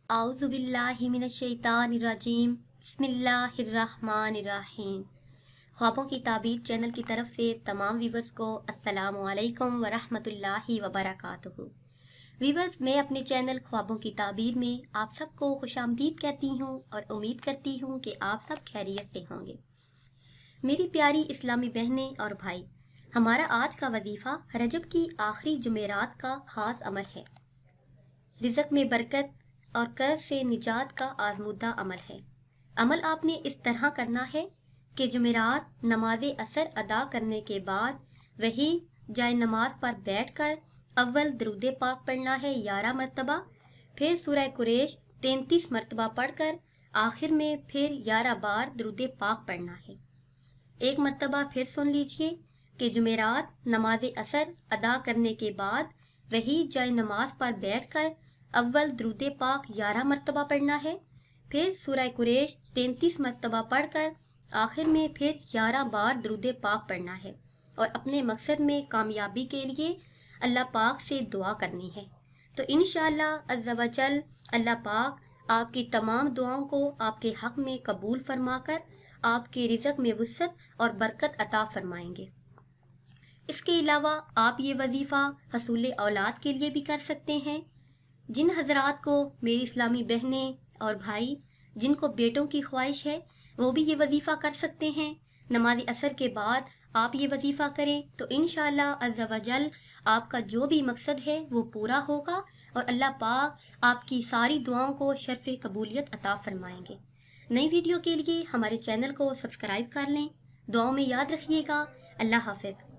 आउज़ुबिल्लाहि मिनश्शैतानिर्रजीम बिस्मिल्लाहिर्रहमानिर्रहीम। ख्वाबों की ताबीर चैनल की तरफ से तमाम व्यूवर्स को अस्सलामु अलैकुम व रहमतुल्लाहि व बरकातुहू। व्यूवर्स, मैं अपने चैनल ख्वाबों की ताबीर में आप सबको खुशामदीद कहती हूँ और उम्मीद करती हूँ कि आप सब खैरियत से होंगे। मेरी प्यारी इस्लामी बहनें और भाई, हमारा आज का वजीफ़ा रजब की आखिरी जुमेरात का ख़ास अमल है। रिज़्क़ में बरकत और कर्ज से निजात का आज़मूदा अमल है। अमल आपने इस तरह करना है कि जुमेरात नमाज असर अदा करने के बाद वही जाए नमाज पर बैठकर अव्वल दरूद पाक पढ़ना है 11 मरतबा, फिर सूरह कुरैश 33 मरतबा पढ़कर आखिर में फिर 11 बार दरूद पाक पढ़ना है। एक मरतबा फिर सुन लीजिए कि जुमेरात नमाज असर अदा करने के बाद वही जाए नमाज पर बैठकर अव्वल दरूद पाक 11 मरतबा पढ़ना है, फिर सूरह कुरैश 33 मरतबा पढ़कर आखिर में फिर 11 बार दरूद पाक पढ़ना है और अपने मकसद में कामयाबी के लिए अल्लाह पाक से दुआ करनी है। तो इंशाअल्लाह अज़्ज़ा व जल अल्लाह पाक आपकी तमाम दुआओं को आपके हक़ में कबूल फरमाकर आपके रिज़्क़ में वुसअत और बरकत अता फरमाएंगे। इसके अलावा आप ये वजीफ़ा हसूल औलाद के लिए भी कर सकते हैं। जिन हजरात को मेरी इस्लामी बहनें और भाई जिनको बेटों की ख्वाहिश है वो भी ये वजीफ़ा कर सकते हैं। नमाज असर के बाद आप ये वजीफ़ा करें तो इंशाअल्लाह अज़्ज़ा व जल आपका जो भी मकसद है वो पूरा होगा और अल्लाह पाक आपकी सारी दुआओं को शर्फ़ कबूलियत अता फरमाएंगे। नई वीडियो के लिए हमारे चैनल को सब्सक्राइब कर लें। दुआओं में याद रखिएगा। अल्लाह हाफ़िज़।